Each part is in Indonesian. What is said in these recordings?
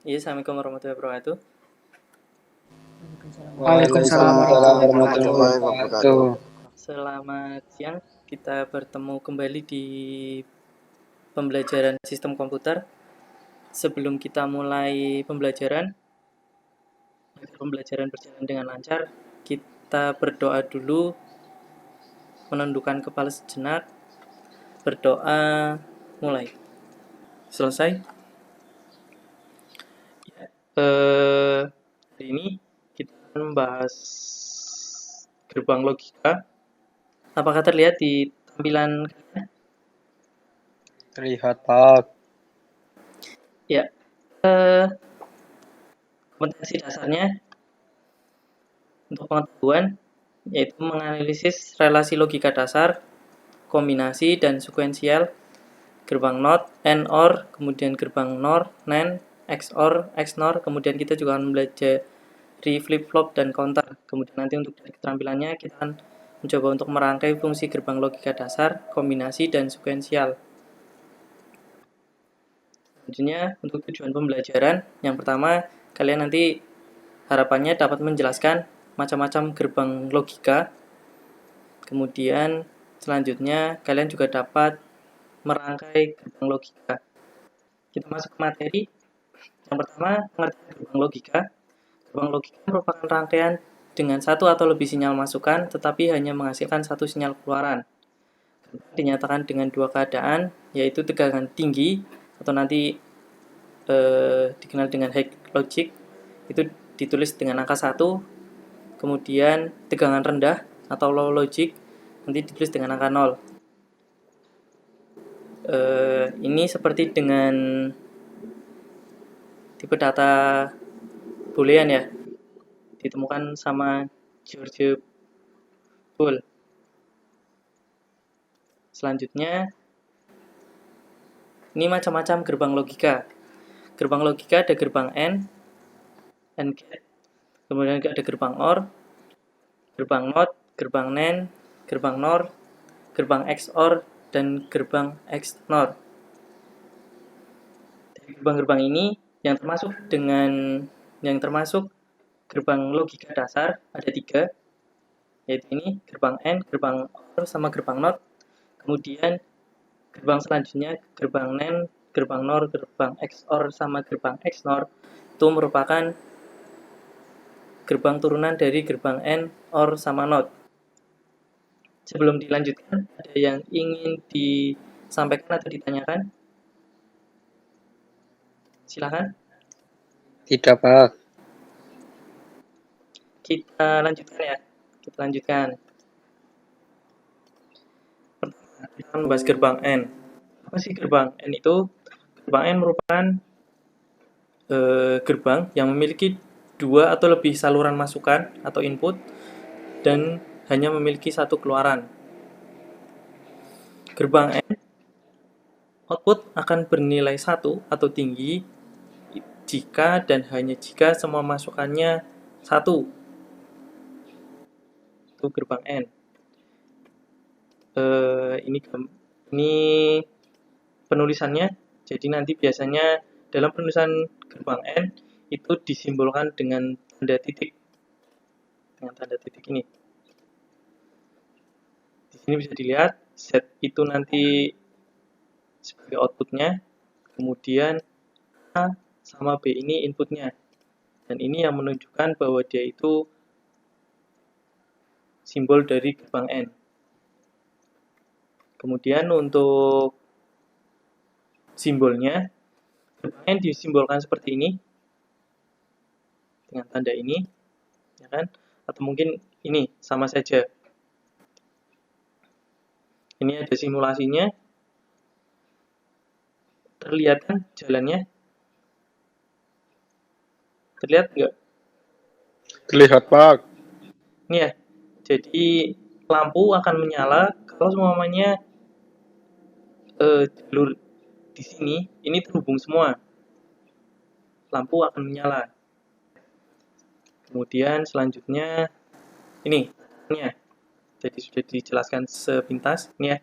Iya, assalamualaikum warahmatullahi wabarakatuh. Waalaikumsalam warahmatullahi wabarakatuh. Selamat siang. Kita bertemu kembali di pembelajaran sistem komputer. Sebelum kita mulai pembelajaran, agar pembelajaran berjalan dengan lancar, kita berdoa dulu, menundukkan kepala sejenak, berdoa, mulai. Selesai. Hari ini kita akan membahas gerbang logika. Apakah terlihat di tampilan kalian? Terlihat, Pak. Ya. Kompetensi dasarnya untuk pengetahuan yaitu menganalisis relasi logika dasar, kombinasi dan sekuensial, gerbang NOT, AND/OR, kemudian gerbang NOR, NAND, XOR, XNOR, kemudian kita juga akan belajar flip-flop dan counter. Kemudian nanti untuk dari keterampilannya kita akan mencoba untuk merangkai fungsi gerbang logika dasar, kombinasi dan sekuensial. Selanjutnya untuk tujuan pembelajaran, yang pertama kalian nanti harapannya dapat menjelaskan macam-macam gerbang logika. Kemudian selanjutnya kalian juga dapat merangkai gerbang logika. Kita masuk ke materi. Yang pertama, pengertian gerbang logika. Gerbang logika merupakan rangkaian dengan satu atau lebih sinyal masukan, tetapi hanya menghasilkan satu sinyal keluaran. Dinyatakan dengan dua keadaan, yaitu tegangan tinggi atau nanti dikenal dengan high logic, itu ditulis dengan angka 1. Kemudian tegangan rendah atau low logic nanti ditulis dengan angka 0. Ini seperti dengan tipe data boolean ya, ditemukan sama George Boole. Selanjutnya, ini macam-macam gerbang logika. Gerbang logika ada gerbang AND gate, kemudian ada gerbang OR, gerbang NOT, gerbang NAND, gerbang NOR, gerbang XOR, dan gerbang XNOR. Dari gerbang-gerbang ini yang termasuk gerbang logika dasar ada 3, yaitu ini gerbang AND, gerbang OR, sama gerbang NOT. Kemudian gerbang selanjutnya gerbang NAND, gerbang NOR, gerbang XOR, sama gerbang XNOR itu merupakan gerbang turunan dari gerbang AND, OR, sama NOT. Sebelum dilanjutkan, ada yang ingin disampaikan atau ditanyakan? Silakan. Tidak, Pak. Kita lanjutkan. Pertama, kita membahas gerbang N. Apa sih gerbang N itu? Gerbang N merupakan gerbang yang memiliki 2 atau lebih saluran masukan atau input dan hanya memiliki satu keluaran. Gerbang N output akan bernilai 1 atau tinggi jika dan hanya jika semua masukannya 1. Itu gerbang N. Ini penulisannya. Jadi nanti biasanya dalam penulisan gerbang N itu disimbolkan dengan tanda titik. Dengan tanda titik ini. Di sini bisa dilihat Z itu nanti sebagai outputnya, kemudian A sama B ini inputnya. Dan ini yang menunjukkan bahwa dia itu simbol dari gerbang N. Kemudian untuk simbolnya, gerbang N disimbolkan seperti ini, dengan tanda ini, ya kan? Atau mungkin ini, sama saja. Ini ada simulasinya. Terlihat kan jalannya? Terlihat nggak? Terlihat, Pak. Ini ya, jadi lampu akan menyala kalau semuanya jalur di sini ini terhubung semua. Lampu akan menyala. Kemudian selanjutnya ini ya. Jadi sudah dijelaskan sepintas ini ya.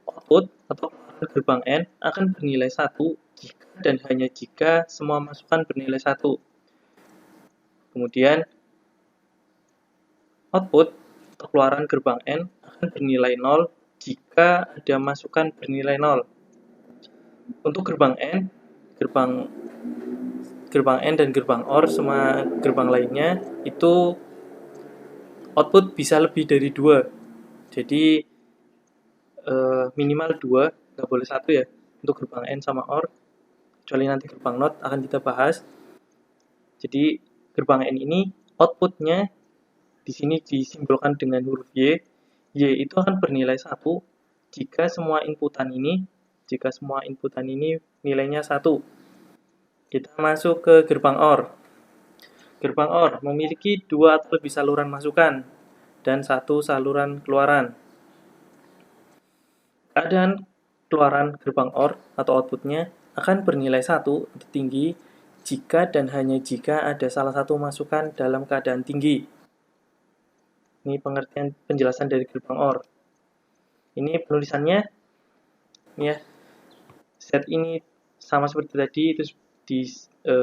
Output atau gerbang N akan bernilai 1 jika dan hanya jika semua masukan bernilai 1. Kemudian output atau keluaran gerbang N akan bernilai 0 jika ada masukan bernilai 0. Untuk gerbang N, gerbang N dan gerbang OR sama gerbang lainnya itu output bisa lebih dari 2. Jadi minimal 2, nggak boleh 1 ya, untuk gerbang N sama OR, kecuali nanti gerbang NOT akan kita bahas. Jadi gerbang N ini outputnya di sini disimbolkan dengan huruf Y. Y itu akan bernilai 1 jika semua inputan ini nilainya 1. Kita masuk ke gerbang OR. Gerbang OR memiliki 2 atau lebih saluran masukan dan 1 saluran keluaran. Keadaan keluaran gerbang OR atau outputnya akan bernilai 1 atau tinggi jika dan hanya jika ada salah satu masukan dalam keadaan tinggi. Ini pengertian penjelasan dari gerbang OR. Ini penulisannya ya. Set ini sama seperti tadi, itu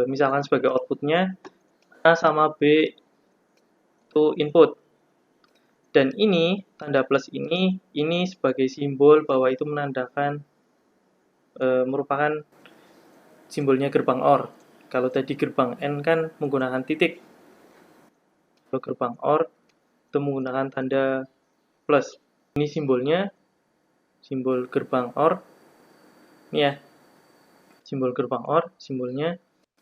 misalkan sebagai outputnya A sama B itu input. Dan ini, tanda plus ini sebagai simbol bahwa itu menandakan merupakan simbolnya gerbang OR. Kalau tadi gerbang N kan menggunakan titik. Kalau gerbang OR itu menggunakan tanda plus. Ini simbolnya, simbol gerbang OR. Ini ya, simbol gerbang OR, simbolnya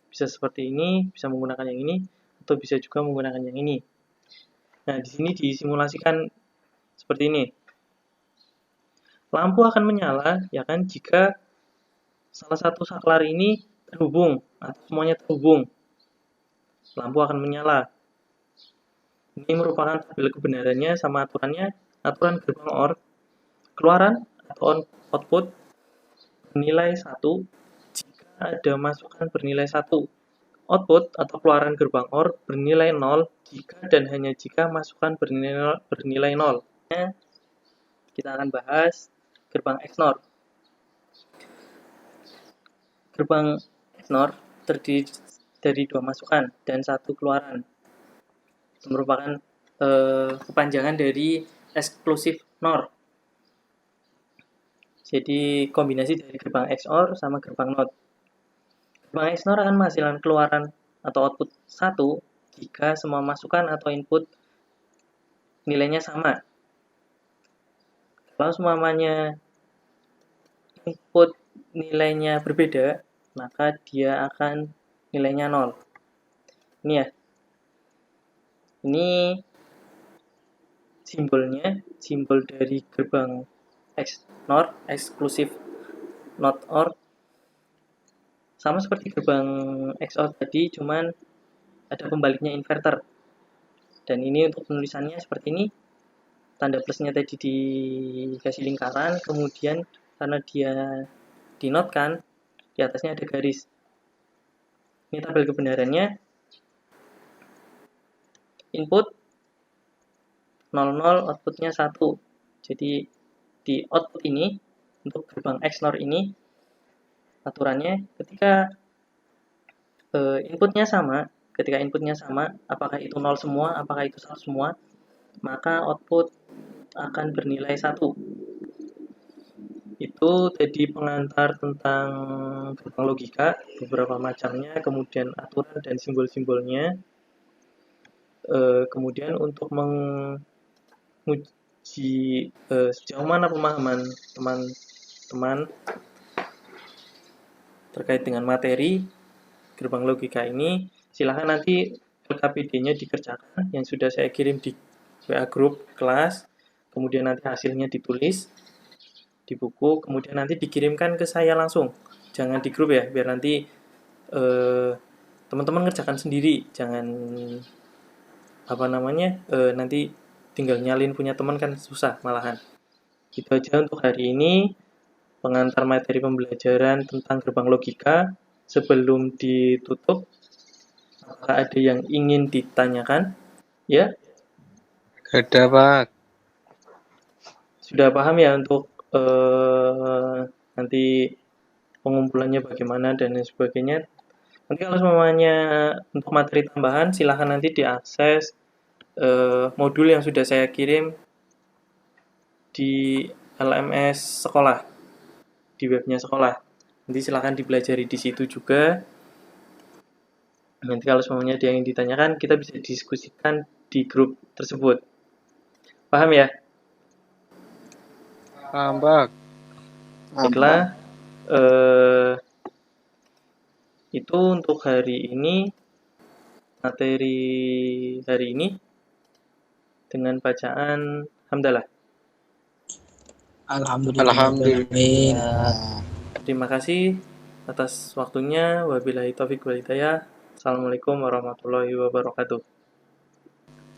bisa seperti ini, bisa menggunakan yang ini, atau bisa juga menggunakan yang ini. Nah, di sini disimulasikan seperti ini. Lampu akan menyala, ya kan, jika salah satu saklar ini terhubung, atau semuanya terhubung. Lampu akan menyala. Ini merupakan tabel kebenarannya sama aturannya, aturan gerbang OR. Keluaran atau output bernilai 1 jika ada masukan bernilai 1. Output atau keluaran gerbang OR bernilai 0 jika dan hanya jika masukan bernilai 0. Kita akan bahas gerbang XNOR. Gerbang XNOR terdiri dari 2 masukan dan 1 keluaran. Itu merupakan kepanjangan dari exclusive NOR. Jadi kombinasi dari gerbang XOR sama gerbang NOT. Gerbang XNOR akan menghasilkan keluaran atau output 1 jika semua masukan atau input nilainya sama. Kalau semuanya input nilainya berbeda, maka dia akan nilainya 0. Ini ya. Ini simbolnya, simbol dari gerbang XNOR, exclusive not OR. Sama seperti gerbang XOR tadi, cuman ada pembaliknya inverter. Dan ini untuk penulisannya seperti ini. Tanda plusnya tadi dikasih lingkaran, kemudian karena dia dinotkan, di atasnya ada garis. Ini tabel kebenarannya. Input 00, outputnya 1. Jadi di output ini, untuk gerbang XNOR ini, aturannya ketika inputnya sama, apakah itu 0 semua, apakah itu 1 semua, maka output akan bernilai 1. Itu tadi pengantar tentang gerbang logika, beberapa macamnya, kemudian aturan dan simbol-simbolnya. Kemudian untuk menguji sejauh mana pemahaman teman-teman terkait dengan materi gerbang logika ini, silahkan nanti LKPD-nya dikerjakan yang sudah saya kirim di WA group kelas, kemudian nanti hasilnya ditulis di buku, kemudian nanti dikirimkan ke saya langsung, jangan di grup ya, biar nanti teman-teman ngerjakan sendiri, jangan nanti tinggal nyalin punya teman kan susah malahan. Itu aja untuk hari ini, pengantar materi pembelajaran tentang gerbang logika. Sebelum ditutup, apakah ada yang ingin ditanyakan? Ya? Ada, Pak. Sudah paham ya untuk nanti pengumpulannya bagaimana dan lain sebagainya. Nanti kalau semuanya untuk materi tambahan silahkan nanti diakses modul yang sudah saya kirim di LMS sekolah, di webnya sekolah. Nanti silahkan dipelajari di situ juga. Nanti kalau semuanya ada yang ditanyakan, kita bisa diskusikan di grup tersebut. Paham ya? Paham, Pak. Baiklah, itu untuk hari ini, materi hari ini dengan bacaan hamdalah. Alhamdulillah. Terima kasih atas waktunya. Wabillahi taufiq wal hidayah. Assalamualaikum warahmatullahi wabarakatuh.